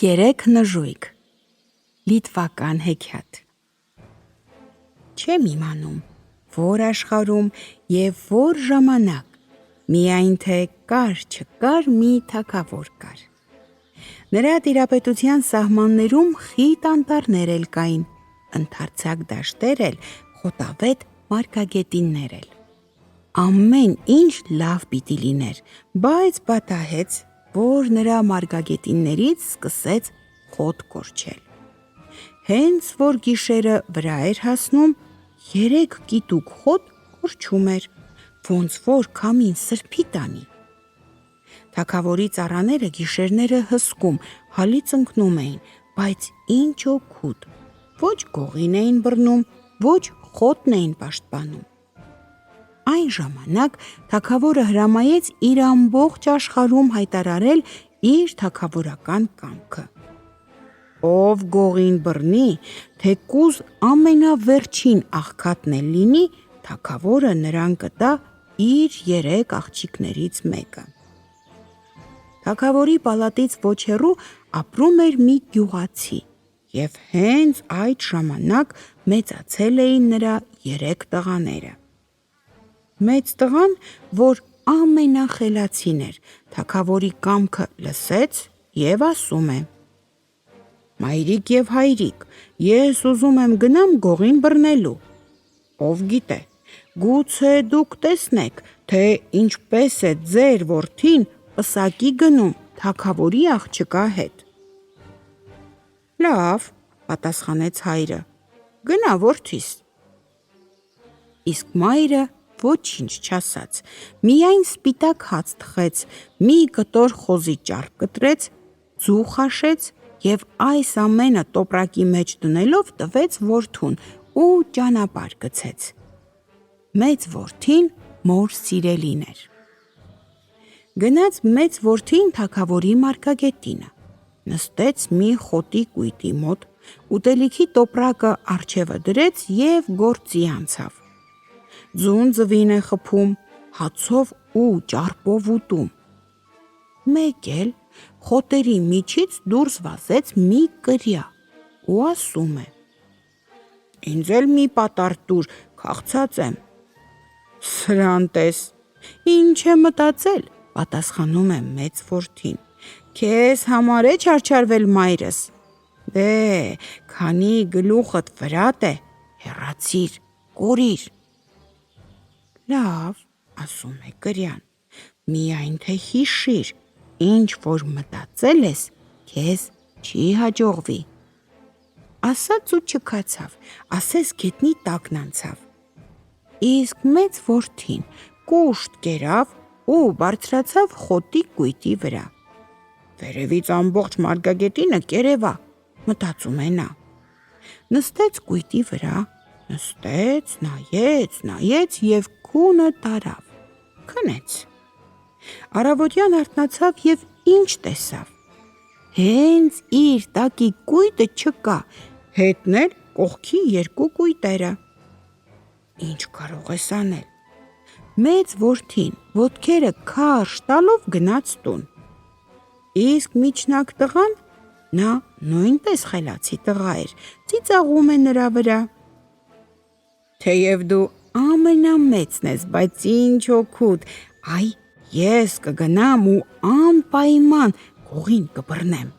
Երեք նժույգ Լիտվական հեքիաթ Չեմ իմանում, որ աշխարհում և որ ժամանակ, միայն թե կար-չկար մի թագավոր կար։ Նրա տիրապետության սահմաններում խիտ անտառներ էլ կային, ընդարձակ դաշտեր էլ, խոտավետ մարգագետիններ էլ։ Ամեն ինչ լավ պիտի լիներ, բայց պատահեց, որ նրա մարգագետիններից սկսեց խոտ կորչել։ Հենց որ գիշերը վրա էր հասնում, 3 կիտուկ խոտ կորչում էր, ոնց որ քամին սրբի տանի։ Թագավորի ծառաները գիշերները հսկում, հալից ընկնում էին, բայց ինչ օգուտ, ոչ գողին էին բռնում, ոչ խոտն էին պաշտպանում։ Այն ժամանակ թագավորը հրամայեց իր ամբողջ աշխարհում հայտարարել իր թագավորական կամքը։ Ով գողին բռնի, թեկուզ ամենավերջին աղքատն էլ լինի, թագավորը նրան կտա իր 3 աղջիկներից մեկը։ Թագավորի պալատից ոչ հեռու ապրում էր մի գյուղացի, և հենց այդ ժամանակ մեծացել էին նրա 3 տղաները։ Մեծ տղան, որ ամենախելացին էր, թագավորի կամքը լսեց և ասում է. «Մայրիկ և հայրիկ, ես ուզում եմ գնամ գողին բռնելու։ Ով գիտե, գուցե դուք տեսնեք, թե ինչպես է ձեր որդին պսակի գնում թագավորի աղջկա հետ»։ «Լավ», պատասխանեց հայրը, «գնա որդիս»։ Իսկ մայրը ոչինչ չասաց, միայն սպիտակ հաց թխեց, մի կտոր խոզի ճարպ կտրեց, ձու խաշեց և այս ամենը տոպրակի մեջ դնելով տվեց որդուն ու ճանապարհ գցեց։ Մեծ որդին մոր սիրելին էր։ Գնաց մեծ որդին թագավորի մարգագետինը, նստեց մի խոտի կույտի մոտ, ուտելիքի տոպրակը առջևը դրեց և գործի անցավ։ Ձուն ձվին է խփում, հացով ու ճարպով ուտում։ Մեկ էլ խոտերի միջից դուրս վազեց մի կրյա ու ասում է. «Ինձ էլ մի պատառ տուր, քաղցած եմ»։ «Սրան տես, ինչ է մտածել», պատասխանում է մեծ որդին, «քեզ համար է չարչարվել մայրս։ Դե, քանի գլուխդ վրատ է, հեռացիր, կորիր»։ «Լավ», ասում է կրյան, «միայն թե հիշիր, ինչ որ մտածել ես, քեզ չի հաջողվի»։ Ասաց ու չքացավ, ասես գետնի տակն անցավ։ Իսկ մեծ որդին կուշտ կերավ ու բարձրացավ խոտի կույտի վրա։ «Վերևից ամբողջ մարգագետինը կերևա», մտածում է նա։ Նստեց կույտի վրա, նստեց, նայեց և քունը տարավ, քնեց։ Առավոտյան արթնացավ և ինչ տեսավ։ Հենց իր տակի կույտը չկա, հետն էլ կողքի 2 կույտերը։ Ինչ կարող ես անել։ Մեծ որդին ոտքերը քարշ տալով գնաց տուն։ Իսկ միջնակ տղան, նա նույնպես խելացի տղա էր, ծիծաղում է նրա վրա. «Թեև դու ամենամեծն ես, բայց ինչ օգուտ, այ ես կգնամ ու անպայման գողին կբռնեմ»։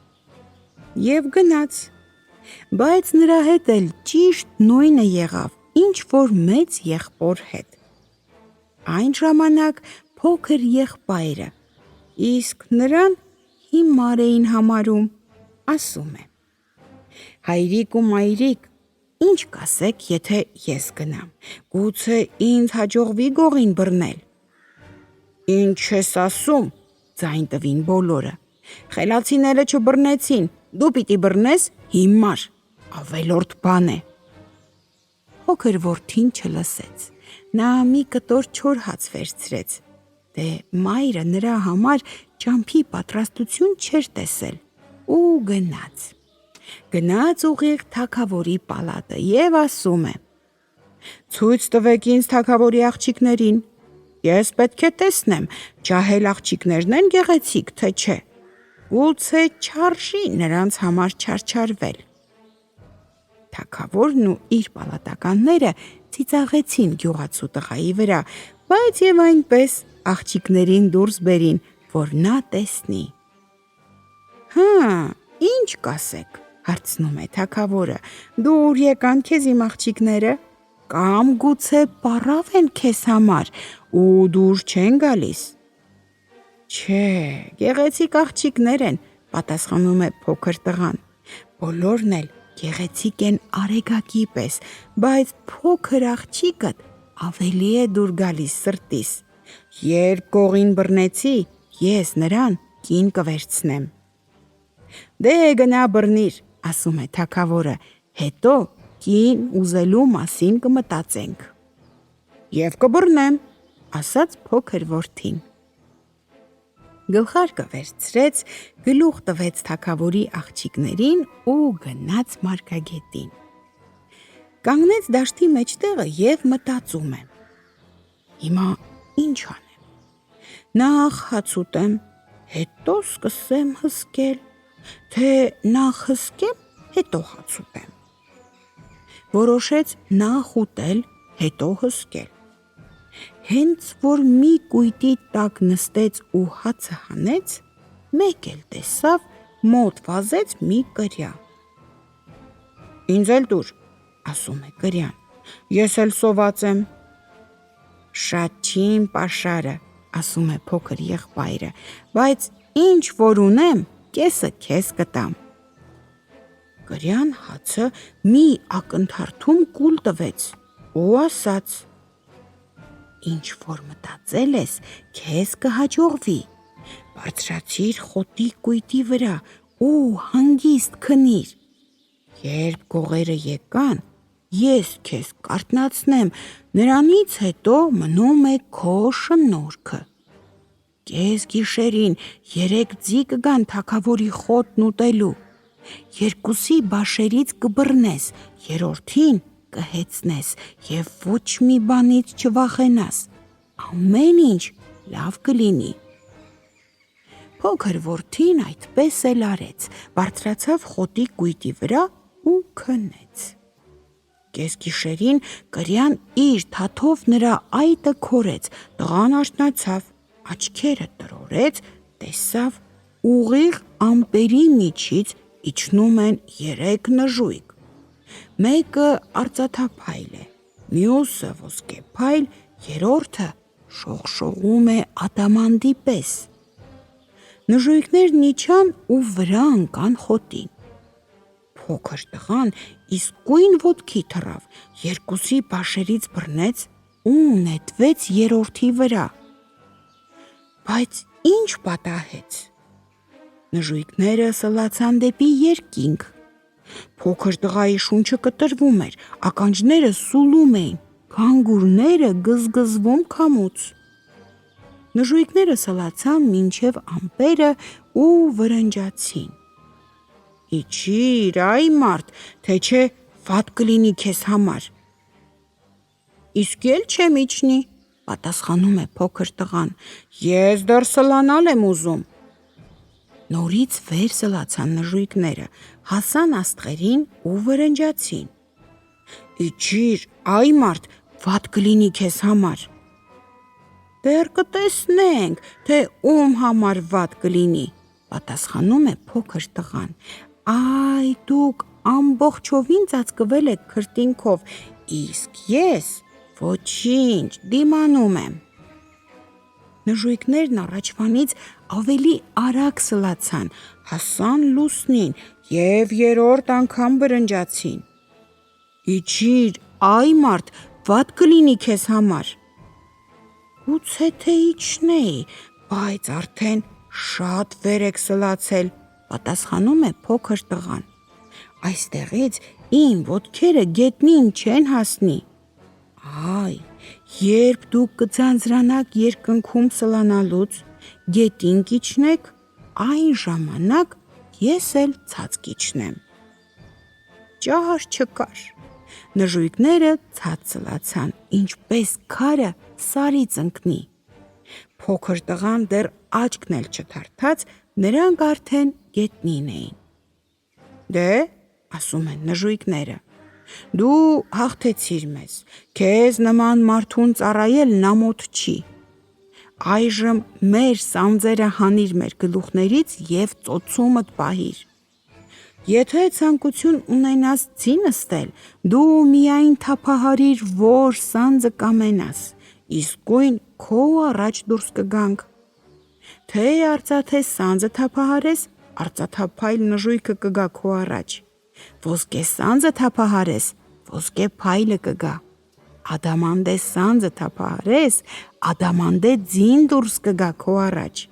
Եվ գնաց, բայց նրա հետ էլ ճիշտ նույնը եղավ, ինչ որ մեծ եղբոր հետ։ Այն ժամանակ փոքր եղբայրը, իսկ նրան հիմար էին համարում, ասում է. «Հայրիկ ու մայրիկ, ինչ կասեք, եթե ես գնամ, գուցե ինձ հաջողվի գողին բռնել»։ «Ինչ ես ասում», ձայն տվին բոլորը, «խելացիները չբռնեցին, դու պիտի բռնես հիմար, ավելորդ բան է»։ Փոքր որդին չլսեց, նա մի կտոր չոր հաց վերցրեց, դե մայրը նրա համար ճամփի պատրաստություն չէր տեսել ու գնաց ուղիղ թագավորի պալատը և ասում է. «Ցույց տվեք ինձ թագավորի աղջիկներին, ես պետք է տեսնեմ, ջահել աղջիկնե՞րն են գեղեցիկ, թե չէ»։ Գուցե չարժի նրանց համար չարչարվել։ Թագավորն ու իր պալատականները ծիծաղեցին գյուղացու տղայի վրա, բայց եւ այնպես աղջիկներին դուրս բերին, որ նա տեսնի։ Հա, ինչ կասեք, հարցնում է թագավորը, դուր եկան քեզ իմ աղջիկները, կամ գուցե պառավ են քեզ համար ու դուր չեն գալիս։ Չէ, գեղեցիկ աղջիկներ են, պատասխանում է փոքր տղան, բոլորն էլ գեղեցիկ են արեգակի պես, բայց փոքր աղջիկդ ավելի է դուր գալիս սրտիս, երբ կողին բռնեցի, ես նրան կին կվերցնեմ։ Դե գնա բռնիր, ասում է թագավորը, հետո կին ուզելու մասին կմտածենք։ Եվ կբռնեմ, ասաց փոքր որդին։ Գլխարկը վերցրեց, գլուխ տվեց թագավորի աղջիկներին ու գնաց մարգագետին։ Կանգնեց դաշտի մեջտեղը եւ մտածում է. Հիմա ինչ անեմ։ Նախ հաց ուտեմ, հետո սկսեմ հսկել, թե նախ հսկեմ, հետո հաց ուտեմ։ Որոշեց նախ ուտել, հետո հսկել։ Հենց որ մի կույտի տակ նստեց ու հացը հանեց, մեկ էլ տեսավ մոտ վազեց մի կրյա։ Ինձ էլ տուր, ասում է կրյան, ես էլ սոված եմ։ Շատ չի իմ պաշարը, ասում է փոքր եղբայրը, բայց ինչ որ ունեմ, կեսը քեզ կտամ։ Կրյան հացը մի ակնթարթում կուլ տվեց ու ասաց. Ինչ որ մտածել ես, քեզ կհաջողվի, բարձրացիր խոտի կույտի վրա ու հանգիստ քնիր։ Երբ գողերը եկան, ես քեզ կարթնացնեմ, նրանից հետո մնում է քո շնորհքը։ Կես գիշերին 3 ձի կգան թագավորի խոտն ուտելու, 2-ի բաշերից կբռնես, 3-ին կհեծնես եւ ոչ մի բանից չվախենաս, ամեն ինչ լավ կլինի։ Փոքր որդին այդպես էլ արեց, բարձրացավ խոտի կույտի վրա ու քնեց։ Կես գիշերին կրյան իր թաթով նրա այտը քորեց, տղան արթնացավ, աչքերը տրորեց, տեսավ ուղիղ ամպերի միջից իջնում են 3 նժույգ։ Մեկը արծաթափայլ է, մյուսը ոսկեփայլ, երրորդը շողշողում է ադամանդի պես։ Նժույգներն իջան ու վրա ընկան խոտին։ Փոքր տղան իսկույն ոտքի թռավ, 2-ի բաշերից բռնեց ու նետվեց 3-ի վրա։ Բայց ինչ պատահեց։ Նժույգները սլացան դեպի երկինք։ Փոքր տղայի շունչը կտրվում էր, ականջները սուլում էին, գանգուրները գզգզվում քամուց։ Նժույգները սլացան մինչև ամպերը ու վրնջացին։ Իջիր, այ մարդ, թե չէ վատ կլինի քեզ համար։ Իսկ էլ չեմ իջնի, պատասխանում է փոքր տղան, ես դեռ սլանալ եմ ուզում։ Նորից վեր սլացան նժույգները, հասան աստղերին ու վրնջացին։ Իջիր, այ մարդ, վատ կլինի քեզ համար։ Դեռ կտեսնենք, թե ում համար վատ կլինի, պատասխանում է փոքր տղան։ Այ դուք ամբողջովին ծածկվել եք քրտինքով, իսկ ես ոչինչ, դիմանում եմ։ Նժույգներն առաջվանից ավելի արագ սլացան, հասան լուսնին և 3-րդ անգամ բրնջացին։ Իջիր, այ մարդ, վատ կլինի քեզ համար։ Գուցե թե իջնեի, բայց արդեն շատ վեր եք սլացել, պատասխանում է փոքր տղան։ Այստեղից իմ ոտքերը գետնին չեն հասնի։ Այ, երբ դուք կձանձրանաք երկնքում սլանալուց, գետին կիջնեք, այն ժամանակ ես էլ ցած կիջնեմ։ Ճար չկար։ Նժույգները ցած սլացան, ինչպես քարը սարից ընկնի։ Փոքր տղան դեռ աչքն էլ չթարթաց, Նրանք արդեն գետնին էին։ Դե, ասում են նժույգները, դու հաղթեցիր մեզ, քեզ նման մարդուն ծառայելն ամոթ չի։ Այժմ մեր սանձերը հանիր մեր գլուխներից և ծոցումդ պահիր։ Եթե ցանկություն ունենաս ձի նստել, դու միայն թափահարիր, որ սանձը կամենաս, իսկույն քո առաջ դուրս կգանք։ Թե արծաթե սանձը թափահարես, արծաթափայլ նժույգը կգա քո առաջ, ոսկե սանձը թափահարես, ոսկե փայլը կգա, ադամանդե սանձը թափահարես, ադամանդե ձին դուրս կգա քո առաջ,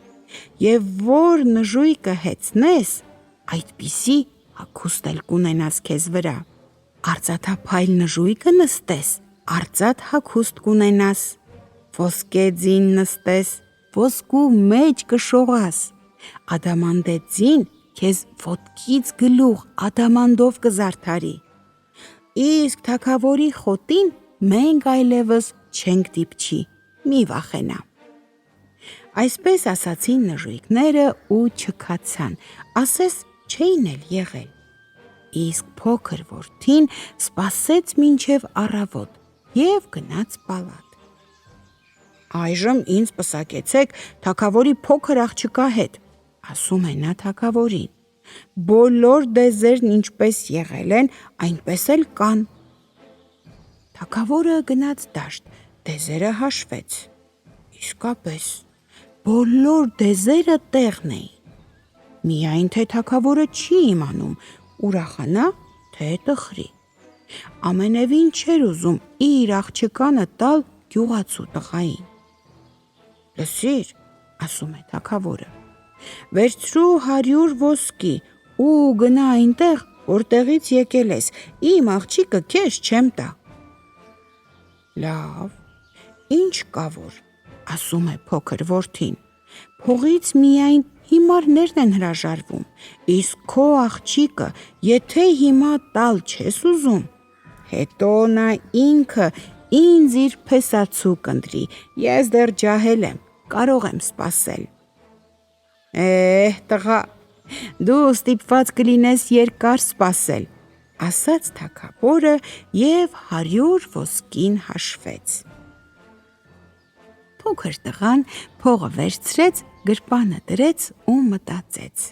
և որ նժույգը հեծնես, այդպիսի հագուստ էլ կունենաս քեզ վրա։ Արծաթափայլ նժույգը նստես, արծաթ հագուստ կունենաս, ոսկե ձին նստես, ոսկու մեջ կշողաս, ադամանդե ձին քեզ ոտքից գլուխ ադամանդով կզարդարի, իսկ թագավորի խոտին մենք այլևս չենք դիպչի, մի վախենա։ Այսպես ասացին նժույգները ու չքացան, ասես չէին էլ եղել։ Իսկ փոքր որդին սպասեց մինչև առավոտ և գնաց պալատ։ Այժմ ինձ պսակեցեք թագավորի փոքր աղջկա հետ, ասում է նա թագավորին, բոլոր դեզերն ինչպես եղել են, այնպես էլ կան։ Թագավորը գնաց դաշտ, դեզերը հաշվեց, իսկապես բոլոր դեզերը տեղն էին, միայն թե թագավորը չի իմանում ուրախանա, թե տխրի, ամենևին չէր ուզում իր աղջկանը տալ գյուղացու տղային։ Լսիր, ասում է թագավորը, վերցրու 100 ոսկի ու գնա այնտեղ, որտեղից եկել ես, իմ աղջիկը քեզ չեմ տա։ Լավ, ինչ կա որ, ասում է փոքր որդին, փողից միայն հիմարներն են հրաժարվում, իսկ քո աղջիկը, եթե հիմա տալ չես ուզում, հետո նա ինքը ինձ իր փեսացու կընտրի, ես դեռ ջահել եմ, կարող եմ սպասել։ Տղա, դու ստիպված կլինես երկար սպասել, ասաց թագավորը և 100 ոսկին հաշվեց։ Փոքր տղան փողը վերցրեց, գրպանը դրեց ու մտածեց.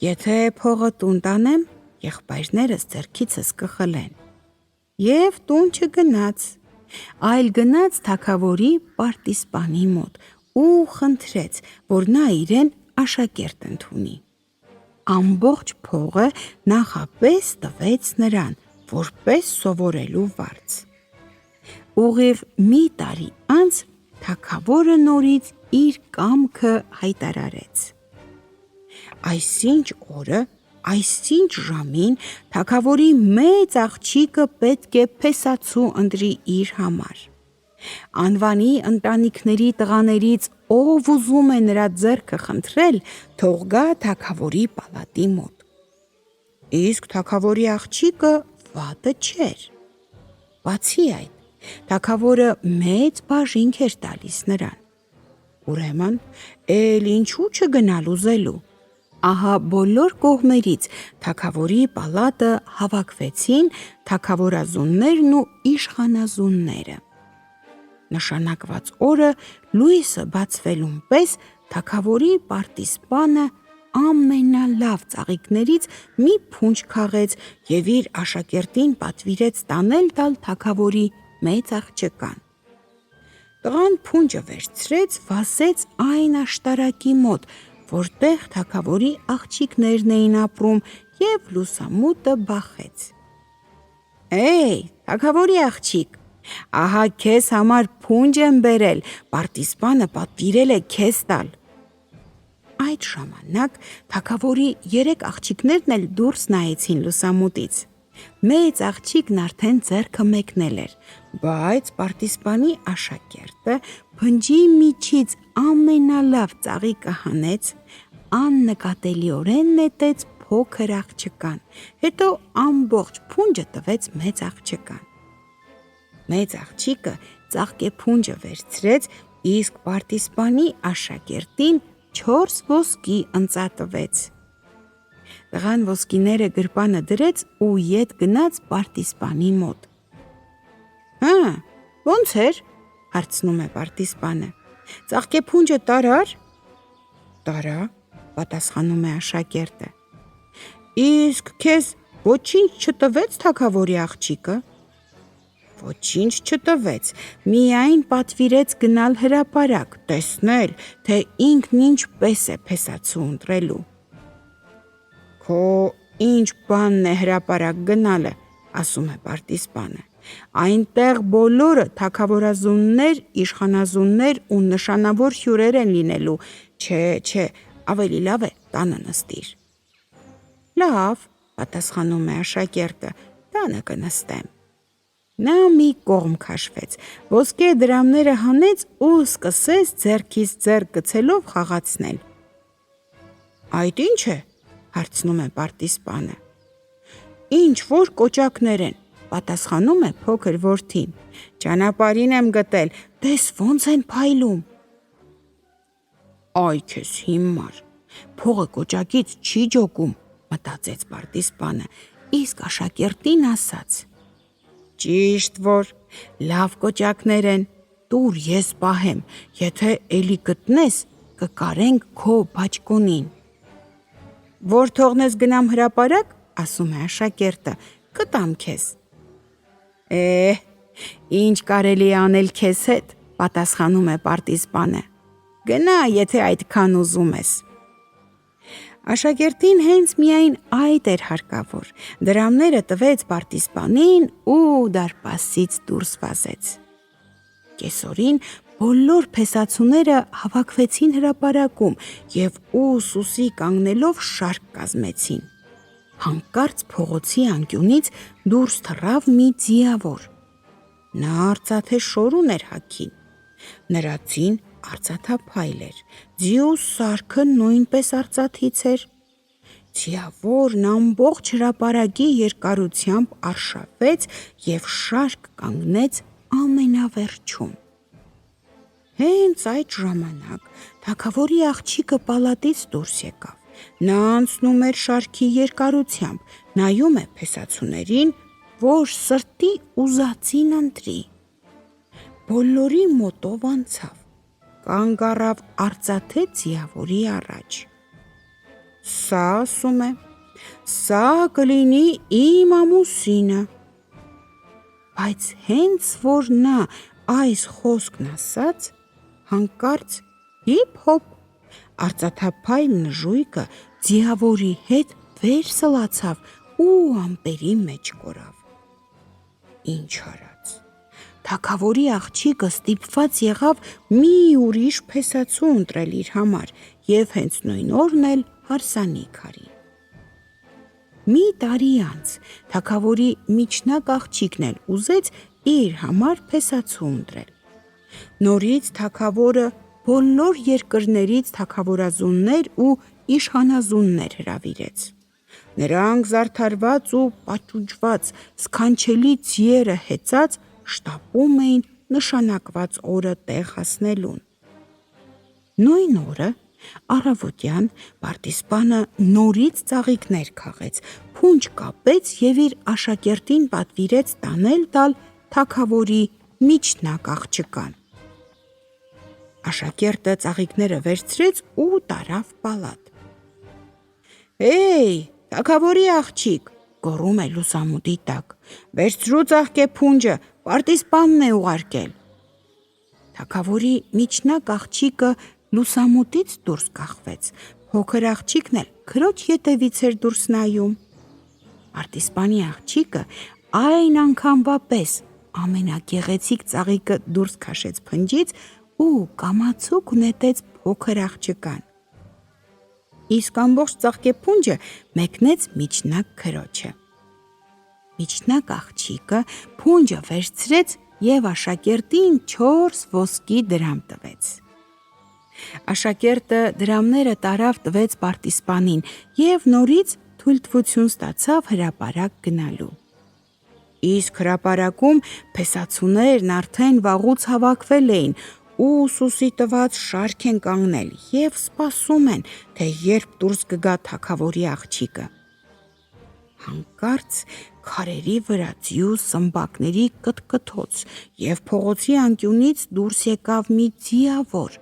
Եթե փողը տուն տանեմ, եղբայրներս ձեռքիցս կխլեն։ Եվ տուն չգնաց, այլ գնաց թագավորի պարտիսպանի մոտ ու խնդրեց, որ նա իրեն աշակերտ ընդունի։ Ամբողջ փողը նախապես տվեց նրան, որպես սովորելու վարձ։ Ուղիղ մի տարի անց թագավորը նորից իր կամքը հայտարարեց։ Այսինչ օրը, այսինչ ժամին թագավորի մեծ աղջիկը պետք է փեսացու ընտրի իր համար։ Անվանի ընտանիքների տղաներից ով ուզում է նրա ձեռքը խնդրել, թող գա թագավորի պալատի մոտ։ Իսկ թագավորի աղջիկը վատը չէր։ Բացի այդ, թագավորը մեծ բաժինք էր տալիս նրան։ Ուրեմն, էլ ինչու չգնալ ուզելու։ Ահա բոլոր կողմերից թագավորի պալատը հավաքվեցին թագավորազուններն ու իշխանազունները։ Նշանակված օրը լույսը բացվելուն պես թագավորի պարտիսպանը ամենալավ ծաղիկներից մի փունջ քաղեց և իր աշակերտին պատվիրեց տանել տալ թագավորի մեծ աղջկան։ Տղան փունջը վերցրեց, վազեց այն աշտարակի մոտ, որտեղ թագավորի աղջիկներն էին ապրում և լուսամուտը բախեց։ Թագավորի աղջիկ, ահա քեզ համար փունջ եմ բերել, պարտիսպանը պատվիրել է քեզ տալ։ Այդ ժամանակ թագավորի 3 աղջիկներն էլ դուրս նայեցին լուսամուտից։ Մեծ աղջիկն արդեն ձեռքը մեկնել էր, բայց պարտիսպանի աշակերտը փնջի միջից ամենալավ ծաղիկը հանեց, աննկատելիորեն նետեց փոքր աղջկան, հետո ամբողջ փունջը տվեց մեծ աղջկան։ Մեծ աղջիկը ծաղկեփունջը վերցրեց, իսկ պարտիսպանի աշակերտին 4 ոսկի ընծատվեց։ Տղան ոսկիները գրպանը դրեց ու ետ գնաց պարտիզպանի մոտ։ Հա, ո՞նց էր, հարցնում է պարտիզպանը։ Ծաղկեփունջը տարար։ Տարա, պատասխանում է աշակերտը։ Իսկ քեզ ոչինչ չտվեց թագավորի աղջիկը։ Ոչինչ չտվեց, միայն պատվիրեց գնալ հրապարակ, տեսնել, թե ինքն ինչպես է փեսացու ընտրելու։ Քո ինչ բանն է հրապարակ գնալը, ասում է պարտիզպանը։ Այնտեղ բոլորը թագավորազուններ, իշխանազուններ ու նշանավոր հյուրեր են լինելու, չէ, ավելի լավ է տանը նստիր։ Լավ, պատասխանում է աշակերտը, տանը կնստեմ։ Նա մի կողմ քաշվեց, ոսկե դրամները հանեց ու սկսեց ձեռքից ձեռք գցելով խաղացնել։ Այդ ի՞նչ է, հարցնում է պարտիզպանը։ Ինչ որ կոճակներ են, պատասխանում է փոքր որդին։ Ճանապարհին եմ գտել, տես ոնց են փայլում։ Այ քեզ հիմար, փողը կոճակից չի ջոկում, մտածեց պարտիզպանը, իսկ աշակերտին ասաց. Ճիշտ որ, լավ կոճակներ են, տուր ես պահեմ, եթե էլի գտնես, կկարենք քո բաճկոնին։ Որ թողնես գնամ հրապարակ, ասում է աշակերտը, կտամ քեզ։ Ինչ կարելի անել քեզ հետ, պատասխանում է պարտիզպանը։ Գնա, եթե այդքան ուզում ես։ Աշակերտին հենց միայն այդ էր հարկավոր, դրամները տվեց պարտիզպանին ու դարպասից դուրս վազեց։ Կեսօրին բոլոր փեսացուները հավաքվեցին հրապարակում և ուսի կանգնելով շարք կազմեցին։ Հանկարծ փողոցի անկյունից դուրս թռավ մի ձիավոր։ Նա արծաթե շոր ուներ հագին։ Նրա ձին արծաթափայլ էր, ձիու սարքը նույնպես արծաթից էր։ Ձիավորն ամբողջ հրապարակի երկարությամբ արշավեց և շարք կանգնեց ամենավերջում։ Հենց այդ ժամանակ թագավորի աղջիկը պալատից դուրս եկավ։ Նա անցնում էր շարքի երկարությամբ, նայում է փեսացուներին, որ սրտի ուզածին ընտրի։ Բոլորի մոտով անցավ, կանգ առավ արծաթե ձիավորի առաջ։ Սա, ասում է, սա կլինի իմ ամուսինը։ Բայց հենց որ նա այս խոսքն ասաց, հանկարծ հիփ-հոփ, արծաթափայլ նժույգը ձիավորի հետ վեր սլացավ ու ամպերի մեջ կորավ։ Ինչ արած։ Թագավորի աղջիկը ստիպված եղավ մի ուրիշ փեսացու ընտրել իր համար և հենց նույն օրն էլ հարսանիք արի։ Մի տարի անց թագավորի միջնակ աղջիկն էլ ուզեց իր համար փեսացու ընտրել։ Նորից թագավորը բոլոր երկրներից թագավորազուններ ու իշխանազուններ հրավիրեց։ Նրանք զարդարված ու պաճուճված, սքանչելի ձիերը հեծած շտապում էին նշանակված օրը տեղ հասնելուն։ Նույն օրը առավոտյան պարտիզպանը նորից ծաղիկներ քաղեց, փունջ կապեց և իր աշակերտին պատվիրեց տանել տալ թագավորի միջնակ աղջկան։ Աշակերտը ծաղիկները վերցրեց ու տարավ պալատ։ Թագավորի աղջիկ, գոռում է լուսամուտի տակ, վերցրու ծաղկեփունջը, պարտիզպանն է ուղարկել։ Թագավորի միջնակ աղջիկը լուսամուտից դուրս կախվեց, փոքր աղջիկն էլ քրոջ ետևից էր դուրս նայում։ Պարտիզպանի աղջիկը այն անգամվա պես ամենագեղեցիկ ծաղիկը դուրս քաշեց փնջից ու կամացուկ նետեց փոքր աղջկան։ Իսկ ամբողջ ծաղկեփունջը մեկնեց միջնակ քրոջը։ Միջնակ աղջիկը փունջը վերցրեց և աշակերտին 4 ոսկի դրամ տվեց։ Աշակերտը դրամները տարավ տվեց պարտիզպանին և նորից թույլտվություն ստացավ հրապարակ գնալու։ Իսկ հրապարակում փեսացուներն արդեն վաղուց հավաքվել էին ու Սուսի տված շարք են կանգնել և սպասում են, թե երբ դուրս կգա թագավորի աղջիկը։ Հանկարծ քարերի վրա ձիու սմբակների կտկթոց և փողոցի անկյունից դուրս եկավ մի ձիավոր,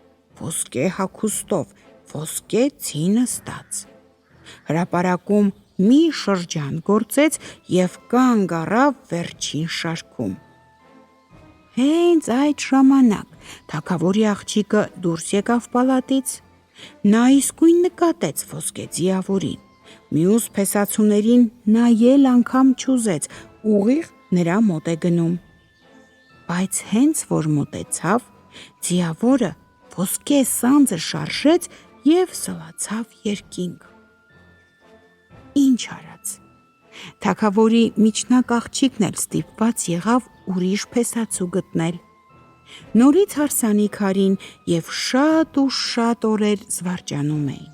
ոսկե հագուստով, ոսկե ձի նստած։ Հրապարակում մի շրջան գործեց և կանգ առավ վերջին շարքում։ Հենց այդ ժամանակ թագավորի աղջիկը դուրս եկավ պալատից։ Նա իսկույն նկատեց ոսկե ձիավորին, մյուս փեսացուներին նայել անգամ չուզեց, ուղիղ նրա մոտ է գնում։ Բայց հենց որ մոտեցավ, ձիավորը ոսկե սանձը շարժեց և սլացավ երկինք։ Ինչ արած։ Թագավորի միջնակ աղջիկն էլ ստիպված եղավ ուրիշ փեսացու գտնել։ Նորից հարսանիք արին և շատ ու շատ օրեր զվարճանում էին։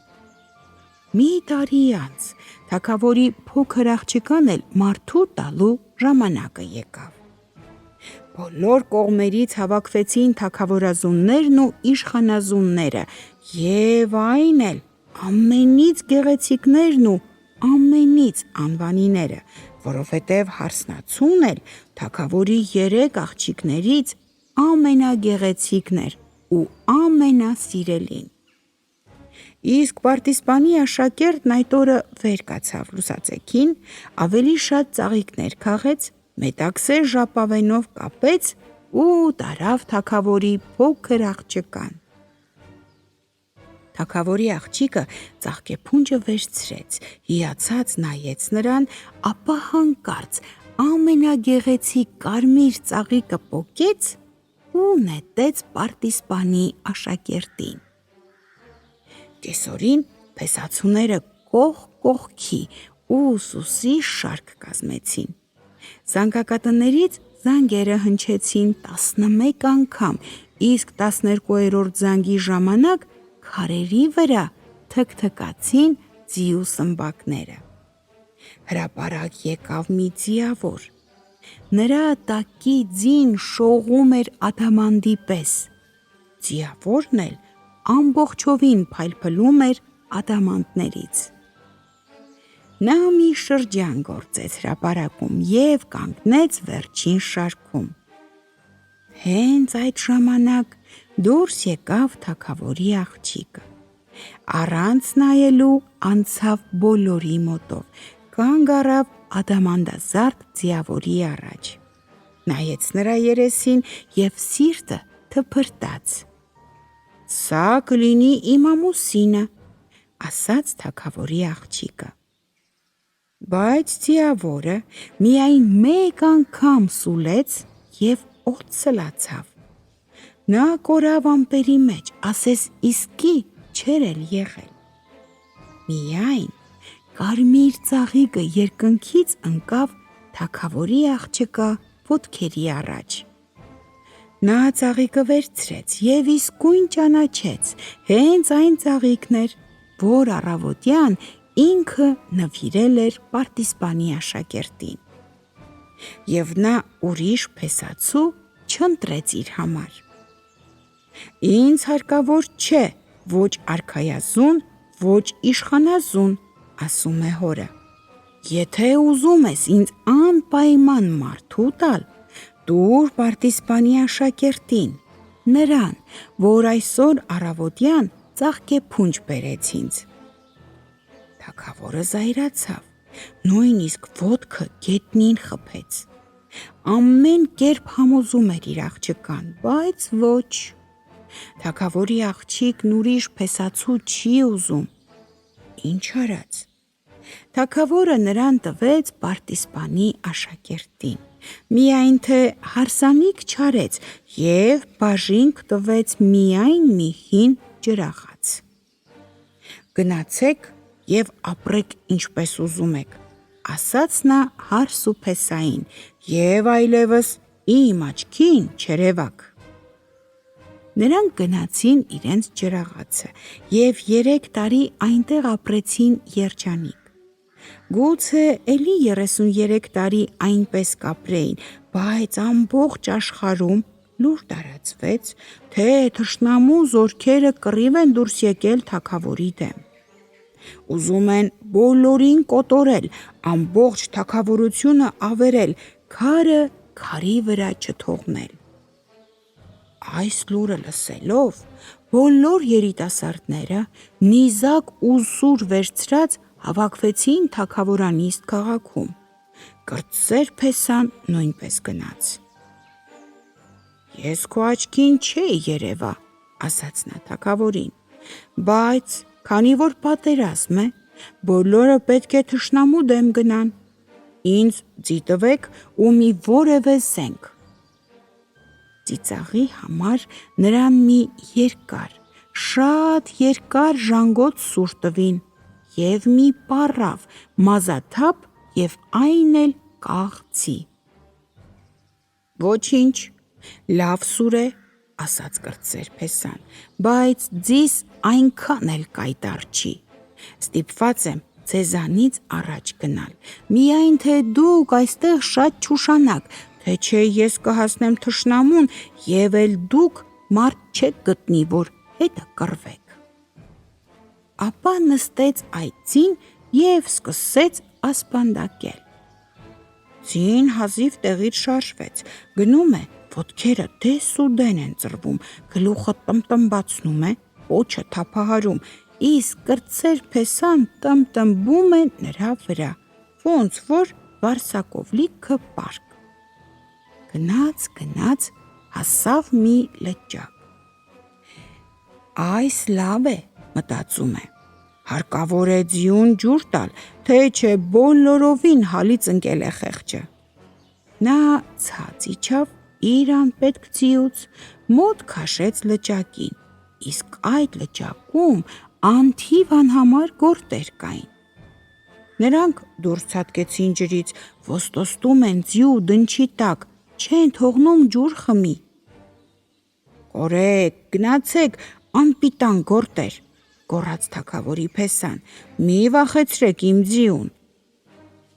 Մի տարի անց թագավորի փոքր աղջկան էլ մարդու տալու ժամանակը եկավ։ Բոլոր կողմերից հավաքվեցին թագավորազուններն ու իշխանազունները և այն էլ ամենից գեղեցիկներն ու ամենից անվանիները, որովհետև հարսնացուն էլ թագավորի 3 աղջիկներից ամենագեղեցիկն էր ու ամենասիրելին։ Իսկ պարտիսպանի աշակերտն այդ օրը վեր կացավ լուսացեքին, ավելի շատ ծաղիկներ քաղեց, մետաքսե ժապավենով կապեց ու տարավ թագավորի փոքր աղջկան։ Թագավորի աղջիկը ծաղկեփունջը վերցրեց, հիացած նայեց նրան, ապա հանկարծ ամենագեղեցիկ կարմիր ծաղիկը պոկեց ու նետեց պարտիսպանի աշակերտին։ Կեսօրին փեսացուները կողք կողքի ու Սուսի շարք կազմեցին։ Զանգակատներից զանգերը հնչեցին 11 անգամ, իսկ 12-րդ զանգի ժամանակ քարերի վրա թքթքացին ձիու սմբակները։ Հրապարակ եկավ մի ձիավոր։ Նրա տակի ձին շողում էր ադամանդի պես։ Ձիավորն էլ ամբողջովին փայլփլում էր ադամանդներից։ Նա մի շրջան գործեց հրապարակում և կանգնեց վերջին շարքում։ Հենց այդ ժամանակ դուրս եկավ թագավորի աղջիկը։ Առանց նայելու անցավ բոլորի մոտով, կանգ առավ ադամանդազարդ ձիավորի առաջ։ Նայեց նրա երեսին և սիրտը թփրտաց։ «Սա կլինի իմ ամուսինը», ասաց թագավորի աղջիկը։ Բայց ձիավորը միայն մեկ անգամ սուլեց և օդ սլացավ։ Նա կորավ ամպերի մեջ, ասես իսկի չէր էլ եղել։ Միայն կարմիր ծաղիկը երկնքից ընկավ թագավորի աղջկա ոտքերի առաջ։ Նա ծաղիկը վերցրեց և իսկույն ճանաչեց, հենց այն ծաղիկն էր, որ առավոտյան ինքը նվիրել էր պարտիսպանի աշակերտին։ Եվ նա ուրիշ փեսացու չընտրեց իր համար։ «Ինձ հարկավոր չէ ոչ արքայազուն, ոչ իշխանազուն», ասում է հորը։ «Եթե ուզում ես ինձ անպայման մարդու տալ, տուր պարտիսպանի աշակերտին, նրան, որ այսօր առավոտյան ծաղկեփունջ բերեց ինձ»։ Թագավորը զայրացավ, նույնիսկ ոտքը գետնին խփեց։ Ամեն կերպ համոզում էր իր աղջկան, բայց ոչ։ Թագավորի աղջիկն ուրիշ փեսացու չի ուզում։ Ինչ արած։ Թագավորը նրան տվեց պարտիսպանի աշակերտին, միայն թե հարսանիք չարեց և բաժինք տվեց միայն մի հին ջրաղաց։ «Գնացեք և ապրեք ինչպես ուզում եք», ասաց նա հարս ու փեսային, «և այլևս իմ աչքին չերևաք»։ Նրանք գնացին իրենց ջրաղացը և 3 տարի այնտեղ ապրեցին երջանիկ։ Գուցե էլի 33 տարի այնպես կապրեին, բայց ամբողջ աշխարհում լուր տարածվեց, թե թշնամու զորքերը կռիվ են դուրս եկել թագավորի դեմ։ Ուզում են բոլորին կոտորել, ամբողջ թագավորությունը ավերել, քարը քարի վրա չթողնել։ Այս լուրը լսելով, բոլոր երիտասարդները նիզակ ու սուր վերցրած հավաքվեցին թագավորանիստ քաղաքում։ Կրտսեր Փեսան նույնպես գնաց։ Ես քո աչքին չէի երևա, ասաց նա թագավորին, բայց քանի որ պատերազմ է, բոլորը պետք է թշնամու դեմ գնան։ Ինձ ձի տվեք ու մի որևէ զենք։ Ծիծաղի համար նրան մի երկար, շատ երկար ժանգոտ սուր տվին և մի պառավ, մազաթափ և այն էլ կաղցի։ Ոչինչ, լավ սուր է, ասաց կրտսեր Փեսան, բայց ձիս այնքան էլ կայտառ չի։ Ստիպված եմ ձեզանից առաջ գնալ, միայն թե դուք այստեղ շատ չուշանաք, թե չէ ես կհասնեմ թշնամուն և էլ դուք մարդ չեք գտնի, որ հետը կռվեք։ Ապա նստեց այդ ձին և սկսեց ասպանդակել։ Ձին հազիվ տեղից շարժվեց, գնում է, ոտքերը դես ու դեն են ծռվում, գլուխը տմտմբացնում է, պոչը թափահարում, իսկ կրտսեր Փեսան տմտմբում է նրա վրա, ոնց որ վարսակով լիքը պարկ։ Գնաց, հասավ մի լճակ։ Այս լավ է, մտածում է, հարկավոր է ձիուն ջուր տալ, թե չէ բոլորովին հալից ընկել է խեղճը։ Նա ցած իջավ իր անպետք ձիուց, մոտ քաշեց լճակին, իսկ այդ լճակում անթիվ անհամար գորտեր կային։ Նրանք դուրս ցատկեցին ջրից, ոստոստում են ձիու դնչի տակ, չեն թողնում ջուր խմի։ Կորեք, գնացեք, անպիտան գորտեր, գոռաց թագավորի Փեսան, մի վախեցրեք իմ ձիուն։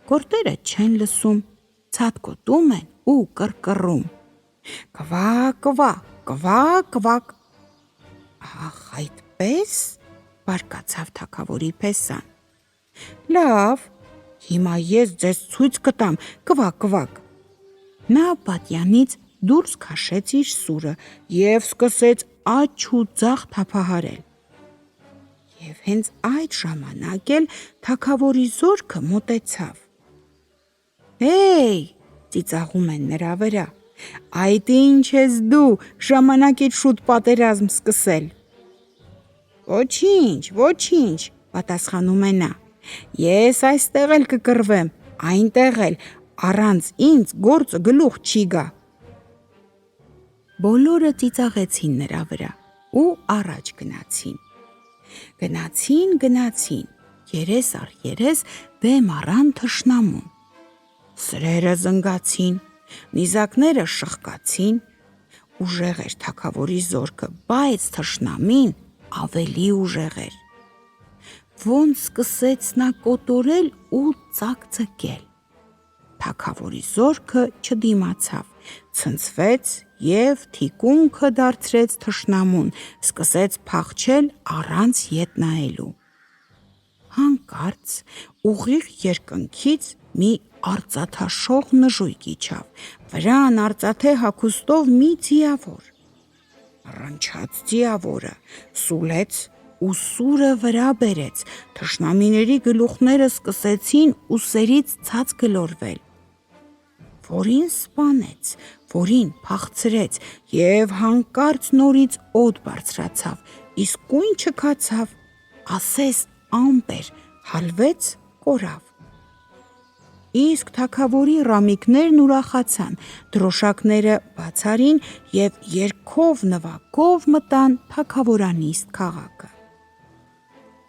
Գորտերը չեն լսում, ցատկոտում են ու կռկռում։ Կվա, կվա, կվա, կվակ։ Ահ, այդպես, բարկացավ թագավորի Փեսան։ Լավ, հիմա ես ձեզ ցույց կտամ, կվակ։ Նա պատյանից դուրս քաշեց իր սուրը և սկսեց աջ ու ձախ թափահարել։ Եվ հենց այդ ժամանակ էլ թագավորի զորքը մոտեցավ։ Հեյ, ծիծաղում են նրա վրա, այդ ինչ ես դու, ժամանակից շուտ պատերազմ սկսել։ Ոչինչ, պատասխանում է նա, ես այստեղ էլ կկռվեմ, այնտեղ էլ, առանց ինձ գործը գլուխ չի գա։ Բոլորը ծիծաղեցին նրա վրա ու առաջ գնացին, երես առ երես դեմ առան թշնամուն։ Սրերը զնգացին, նիզակները շխկացին, ուժեղ էր թագավորի զորքը, բայց թշնամին ավելի ուժեղ էր։ Ոնց սկսեց նա կոտորել ու ծակծկել։ Թագավորի զորքը չդիմացավ, ցնցվեց և թիկունքը դարձրեց թշնամուն, սկսեց փախչել առանց ետ նայելու։ Հանկարծ ուղիղ երկնքից մի արծաթաշող նժույգ իջավ, վրան արծաթե հագուստով մի ձիավոր։ Ռնչաց ձիավորը, սուլեց ու սուրը վրա բերեց, թշնամիների գլուխները սկսեցին ուսերից ցած գլորվել։ Որին սպանեց, որին փախցրեց և հանկարծ նորից օդ բարձրացավ, իսկույն չքացավ, ասես ամպեր, հալվեց, կորավ։ Իսկ թագավորի ռամիկներն ուրախացան, դրոշակները բաց արին և երգով նվագով մտան թագավորանիստ քաղաքը։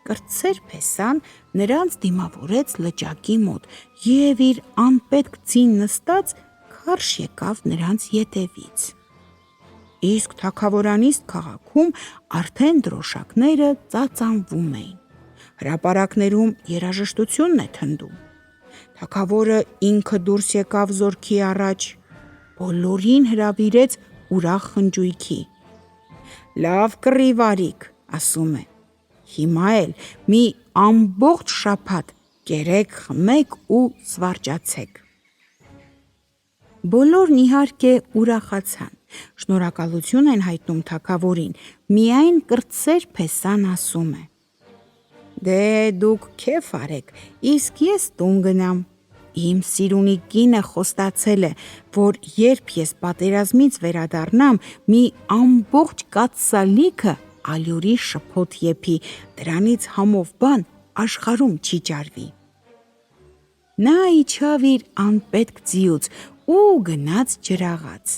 Կրտսեր Փեսան նրանց դիմավորեց լճակի մոտ և իր անպետք ձին նստած քարշ եկավ նրանց ետևից։ Իսկ թագավորանիստ քաղաքում արդեն դրոշակները ծածանվում էին։ Հրապարակներում երաժշտությունն է թնդում։ Թագավորը ինքը դուրս եկավ զորքի առաջ, բոլորին հրավիրեց ուրախ խնջույքի։ Լավ կռիվ արիք, ասում է, հիմա էլ մի ամբողջ շաբաթ կերեք, խմեք ու զվարճացեք։ Բոլորն իհարկե ուրախացան, շնորհակալություն են հայտնում թագավորին, միայն կրտսեր Փեսան ասում է. Դե դուք քեֆ արեք, իսկ ես տուն գնամ։ Իմ սիրունի կինը խոստացել է, որ երբ ես պատերազմից վերադառնամ, մի ամբողջ կաթսալիքը ալյուրի շփոթ եփի, դրանից համով բան աշխարհում չի ճարվի։ Նա իջավ իր անպետք ձիուց ու գնաց ջրաղաց։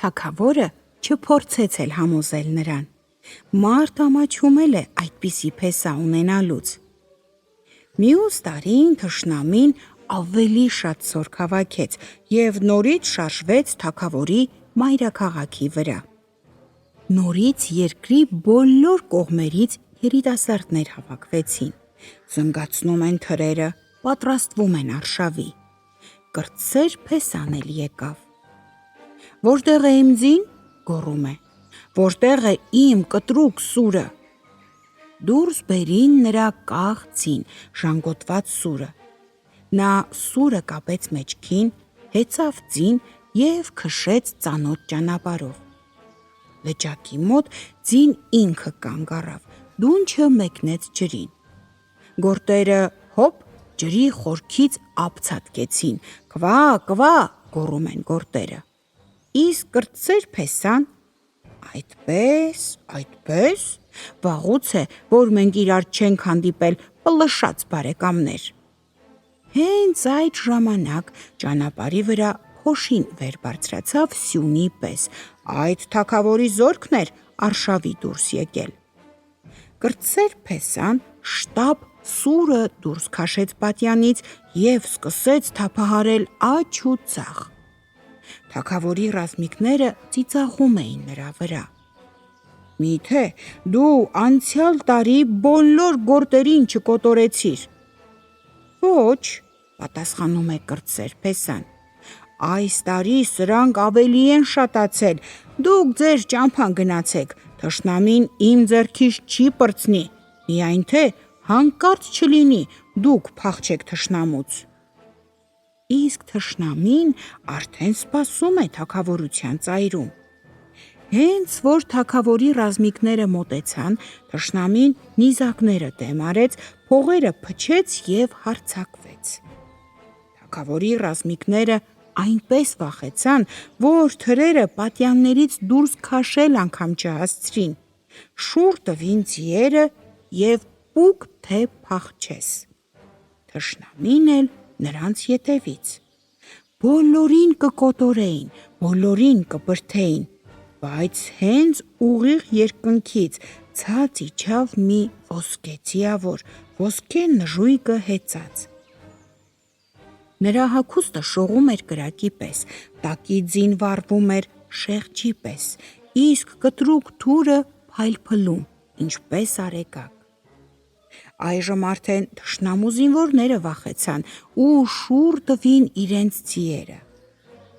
Թագավորը չփորձեց էլ համոզել նրան։ Մարդ ամաչումել է այդպիսի Փեսա ունենալուց։ Մյուս տարին թշնամին ավելի շատ զորք հավաքեց և նորից շարժվեց թագավորի մայրաքաղաքի վրա։ Նորից երկրի բոլոր կողմերից երիտասարդներ հավաքվեցին, զնգացնում են թրերը, պատրաստվում են արշավի։ Կրտսեր Փեսան էլ եկավ։ Որտեղ է իմ ձին, գոռում է, որտեղ է իմ կտրուկ սուրը։ Դուրս բերին նրա կաղ ձին, ժանգոտված սուրը։ Նա սուրը կապեց մեջքին, հեծավ ձին և քշեց ծանոթ ճանապարհով։ Լճակի մոտ ձին ինքը կանգ առավ, դունչը մեկնեց ջրին։ Գորտերը հոպ ջրի խորքից ափ ցատկեցին, կվա, կվա, գոռում են գորտերը։ Իսկ կրտսեր Փեսան այդպես, վաղուց է, որ մենք իրար չենք հանդիպել, պլշած բարեկամներ։ Հենց այդ ժամանակ ճանապարհի վրա փոշին վեր բարձրացավ սյունի պես, այդ թագավորի զորքն էր արշավի դուրս եկել։ Կրտսեր Փեսան շտապ սուրը դուրս քաշեց պատյանից և սկսեց թափահարել աջ ու ձախ։ Թագավորի ռազմիկները ծիծաղում էին նրա վրա։ Միթե դու անցյալ տարի բոլոր գորտերին չկոտորեցիր։ Ոչ, պատասխանում է կրտսեր Փեսան, այս տարի սրանք ավելի են շատացել, դուք ձեր ճամփան գնացեք, թշնամին իմ ձեռքից չի պրծնի, միայն թե հանկարծ չլինի, դուք փախչեք թշնամուց։ Իսկ թշնամին արդեն սպասում է թագավորության ծայրում։ Հենց որ թագավորի ռազմիկները մոտեցան, թշնամին նիզակները դեմ արեց, փողերը փչեց և հարձակվեց։ Թագավորի ռազմիկները այնպես վախեցան, որ թրերը պատյաններից դուրս քաշել անգամ չհասցրին, շուռ տվին ձիերը և պուկ թե փախչես։ Թշնամին էլ նրանց ետևից։ Բոլորին կկոտորեին, բոլորին կբրդեին, բայց հենց ուղիղ երկնքից ցած իջավ մի ոսկե ձիավոր, ոսկե նժույգը հեծած։ Նրա հագուստը շողում էր կրակի պես, տակից ձին վառվում էր շեղջի պես, իսկ կտրուկ թուրը փայլփլում, ինչպես արեգակ։ Այժմ արդեն թշնամու զինվորները վախեցան ու շուռ տվին իրենց ձիերը։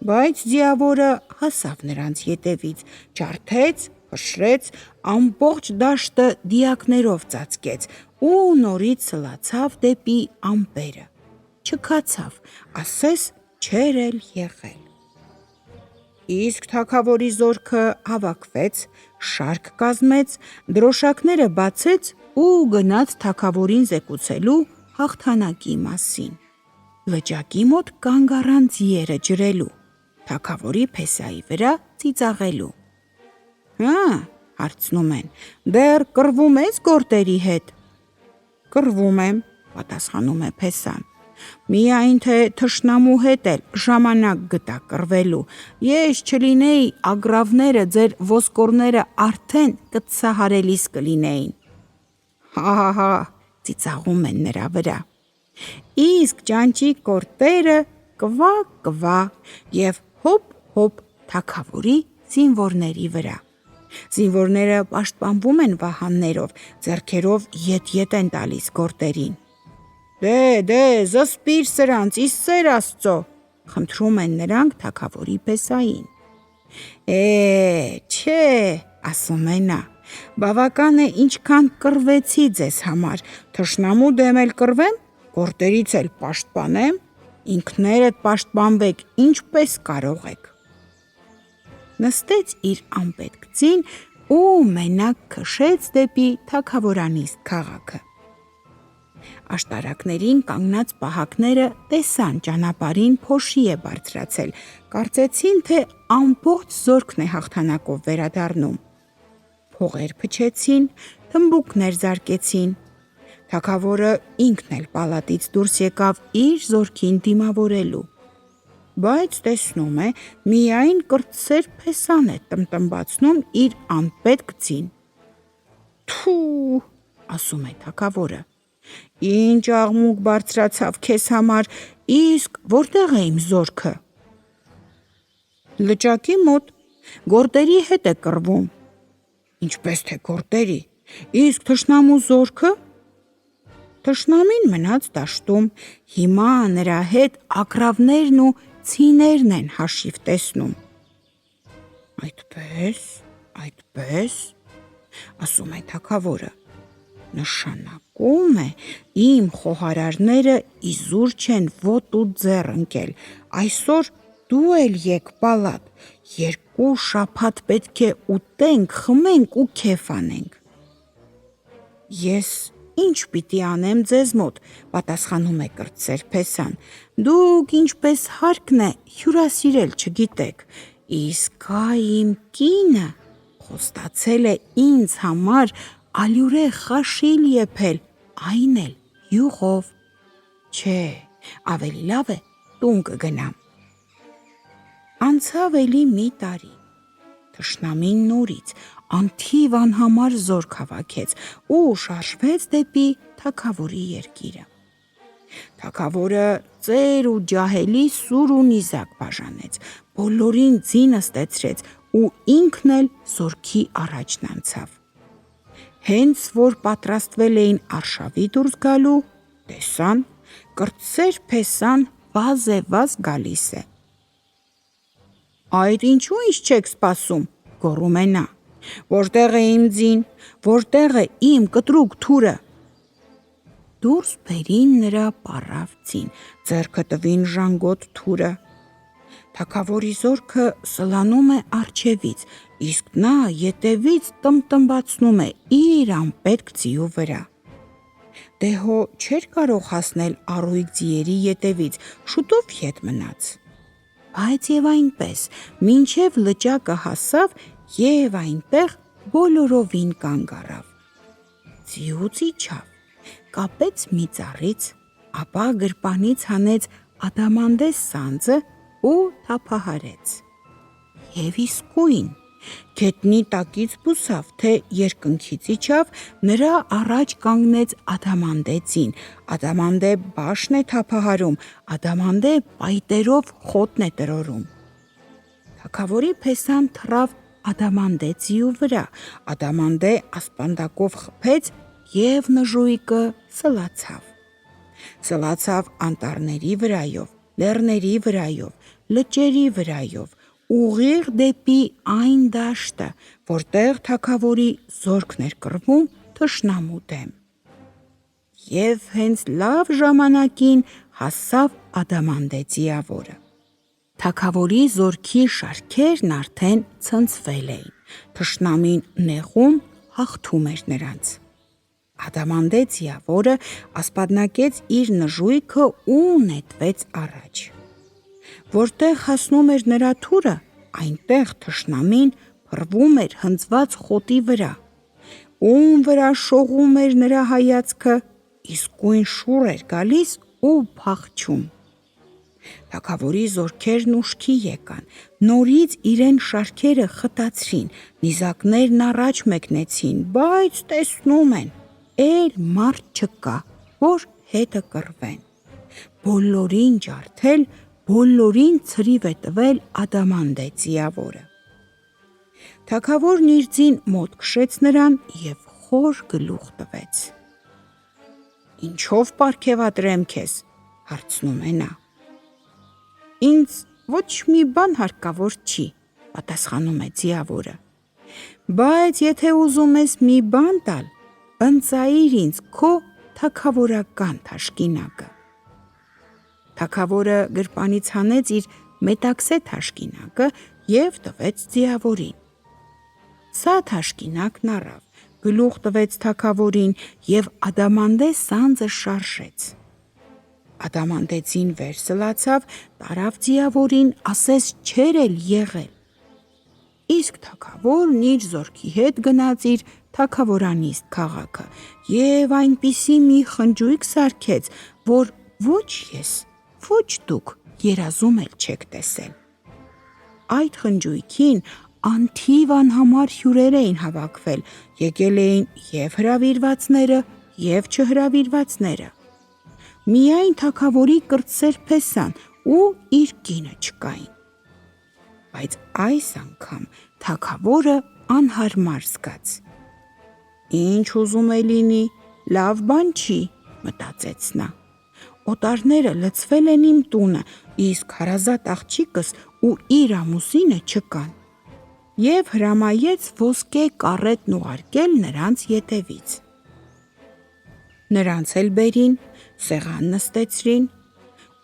Բայց ձիավորը հասավ նրանց ետևից, ջարդեց, փշրեց, ամբողջ դաշտը դիակներով ծածկեց ու նորից սլացավ դեպի ամպերը։ Չքացավ, ասես չէր էլ եղել։ Իսկ թագավորի զորքը հավաքվեց, շարք կազմեց, դրոշակները բացեց ու գնաց թագավորին զեկուցելու հաղթանակի մասին։ Լճակի մոտ կանգ առան ձիերը ջրելու, թագավորի Փեսայի վրա ծիծաղելու։ Հա, հարցնում են, դեռ կռվում ես գորտերի հետ։ Կռվում եմ, պատասխանում է Փեսան։ Միայն թե թշնամու հետ էլ ժամանակ գտա կռվելու, ես չլինեի ագռավները ձեր ոսկորները արդեն կտսահարելիս կլինեին։ Հա, ծիծաղում են նրա վրա։ Իսկ ճանճի գորտերը կվա, կվա և հոպ թագավորի զինվորների վրա։ Զինվորները պաշտպանվում են վահաններով, ձեռքերով ետ են տալիս գորտերին։ Դե, զսպիր սրանց, ի սեր Աստծո, խնդրում են նրանք թագավորի Փեսային։ Չէ, ասում է նա, բավական է ինչքան կռվեցի ձեզ համար, թշնամու դեմ էլ կռվեմ, գործերից էլ պաշտպանեմ, ինքներդ պաշտպանվեք ինչպես կարող եք։ Նստեց իր անպետք ձին ու մենակ քշեց դեպի թագավորանիստ քաղաքը։ Աշտարակներին կանգնած պահակները տեսան ճանապարհին փոշի է բարձրացել, կարծեցին, թե ամբողջ զորքն է հաղթանակով վերադառնում։ Փողեր փչեցին, թմբուկներ զարկեցին։ Թագավորը ինքն էլ պալատից դուրս եկավ իր զորքին դիմավորելու։ Բայց տեսնում է, միայն կրտսեր փեսան է տնտմբացնում իր անպետք ձին։ Թու, ասում է թագավորը, ինչ աղմուկ բարձրացավ քեզ համար, իսկ որտեղ է իմ զորքը։ Լճակի մոտ, գորտերի հետ է կռվում։ Ինչպես թե գորտերի, իսկ թշնամու զորքը։ Թշնամին մնաց դաշտում, հիմա նրա հետ ագռավներն ու ցիներն են հաշիվ տեսնում։ Այդպես, ասում է թագավորը, նշանակում է իմ խոհարարները իզուր չեն ոտու ձեռ ընկել, այսօր դու էլ եկ պալատ, 2 շաբաթ պետք է ուտենք, խմենք ու քեֆ անենք։ Ես ինչ պիտի անեմ ձեզ մոտ, պատասխանում է կրտսեր փեսան, դուք ինչպես հարկն է հյուրասիրել չգիտեք, իսկ իմ կինը խոստացել է ինձ համար ալյուրե խաշիլ եփել, այն էլ յուղով։ Չէ, ավելի լավ է տուն կգնամ։ Անցավ էլի մի տարի։ Թշնամին նորից անթիվ անհամար զորք հավաքեց ու շարժվեց դեպի թագավորի երկիրը։ Թագավորը ծեր ու ջահելի սուր ու նիզակ բաժանեց, բոլորին ձին նստեցրեց ու ինքն էլ զորքի առաջն անցավ։ Հենց որ պատրաստվել էին արշավի դուրս գալու, տեսան, կրտսեր փեսան վազեվազ գալիս է։ Այդ ինչու ինձ չեք սպասում, գոռում է նա, որտեղ է իմ ձին, որտեղ է իմ կտրուկ թուրը։ Դուրս բերին նրա պառավ ձին, ձեռքը տվին ժանգոտ թուրը։ Թագավորի զորքը սլանում է առջևից, իսկ նա ետևից տնտմբացնում է իր անպետք ձիու վրա։ Դե հո չէր կարող հասնել առույգ ձիերի ետևից, շուտով ետ մնաց։ Բայց եւ այնպես, մինչև լճակը հասավ եւ այնտեղ բոլորովին կանգ առավ։ Ձիուց իջավ, կապեց մի ծառից, ապա գրպանից հանեց ադամանդե սանձը ու թափահարեց։ Եվ իսկույն, գետնի տակից բուսավ, թե երկնքից իջավ, նրա առաջ կանգնեց ադամանդե ձին, ադամանդե բաշն է թափահարում, ադամանդե պայտերով խոտն է տրորում։ Թագավորի փեսան թռավ ադամանդե ձիու վրա, ադամանդե ասպանդակով խփեց եւ նժույգը սլացավ։ Սլացավ անտառների վրայով, լեռների վրայով, լճերի վրայով, ուղիղ դեպի այն դաշտը, որտեղ թագավորի զորքն էր կռվում թշնամու դեմ։ Եվ հենց լավ ժամանակին հասավ ադամանդե ձիավորը։ Թագավորի զորքի շարքերն արդեն ցնցվել էին, թշնամին նեղում հաղթում էր նրանց։ Ադամանդե ձիավորը ասպատնակեց իր նժույգը ու նետվեց առաջ։ Որտեղ հասնում էր նրա թուրը, այնտեղ թշնամին փռվում էր հնձված խոտի վրա։ Ում վրա շողում էր նրա հայացքը, իսկույն շուռ էր գալիս ու փախչում։ Թագավորի զորքերն ուշքի եկան, նորից իրեն շարքերը խտացրին, նիզակներն առաջ մեկնեցին, բայց տեսնում են, էլ մարդ չկա, որ հետը կռվեն։ Բոլորին ջարդել, բոլորին ցրիվ է տվել ադամանդե ձիավորը։ Թագավորն իր ձին մոտ քշեց նրան եւ խոր գլուխ տվեց։ Ինչով պարգևատրեմ քեզ, հարցնում է նա։ Ինձ ոչ մի բան հարկավոր չի, պատասխանում է ձիավորը։ Բայց եթե ուզում ես մի բան տալ, ընծայիր ինձ քո թագավորական թաշկինակը։ Թագավորը գրպանից հանեց իր մետաքսե թաշկինակը և տվեց ձիավորին։ Սա թաշկինակն առավ, գլուխ տվեց թագավորին և ադամանդե սանձը շարժեց։ Ադամանդեցին վեր սլացավ, տարավ ձիավորին, ասես չէր էլ եղել։ Իսկ թագավորն իր զորքի հետ գնաց իր թագավորանիստ քաղաքը և այնպիսի մի խնջույք սարքեց, որ ոչ ես, ոչ դուք երազում էլ չեք տեսել։ Այդ խնջույքին անթիվ անհամար հյուրեր էին հավաքվել, եկել էին և հրավիրվածները, և չհրավիրվածները։ Միայն թագավորի կրտսեր փեսան ու իր կինը չկային։ Բայց այս անգամ թագավորը անհարմար զգաց։ Ինչ ուզում է լինի, լավ բան չի, մտածեց նա։ Օտարները լցվել են իմ տունը, իսկ հարազատ աղջիկս ու իր ամուսինը չկան։ Եվ հրամայեց ոսկե կառետն ուղարկել նրանց ետևից։ Նրանց էլ բերին, սեղան նստեցրին,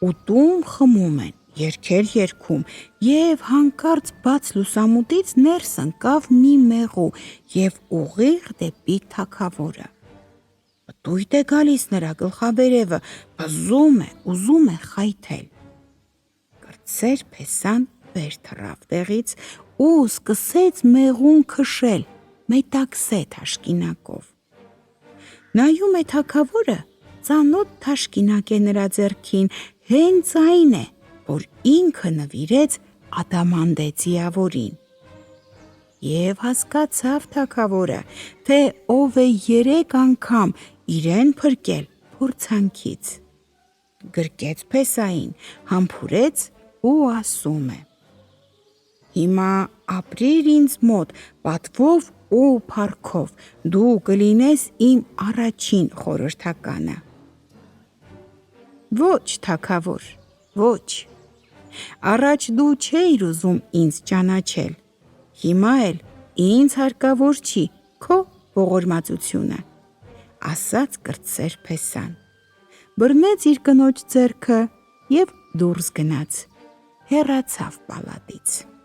ուտում խմում են, երգեր երգում, և հանկարծ բաց լուսամուտից ներս ընկավ մի մեղու և ուղիղ դեպի թագավորը։ Պտույտ է գալիս նրա գլխավերևը, պզում է, ուզում է խայթել։ Կրտսեր փեսան վեր թռավ տեղից ու սկսեց մեղուն քշել մետաքսե թաշկինակով։ Նայում է թագավորը, ծանոթ թաշկինակ է նրա ձեռքին, հենց այն է, որ ինքը նվիրեց ադամանդե ձիավորին։ Եվ հասկացավ թագավորը, թե ով է 3 անգամ իրեն փրկել փորձանքից։ Գրկեց փեսային, համբուրեց ու ասում է. Հիմա ապրիր ինձ մոտ պատվով ու փառքով, դու կլինես իմ առաջին խորհրդականը։ Ոչ, թագավոր, ոչ։ Առաջ դու չէիր ուզում ինձ ճանաչել, հիմա էլ ինձ հարկավոր չի քո ողորմածությունը, ասաց կրտսեր փեսան, բռնեց իր կնոջ ձեռքը և դուրս գնաց, հեռացավ պալատից։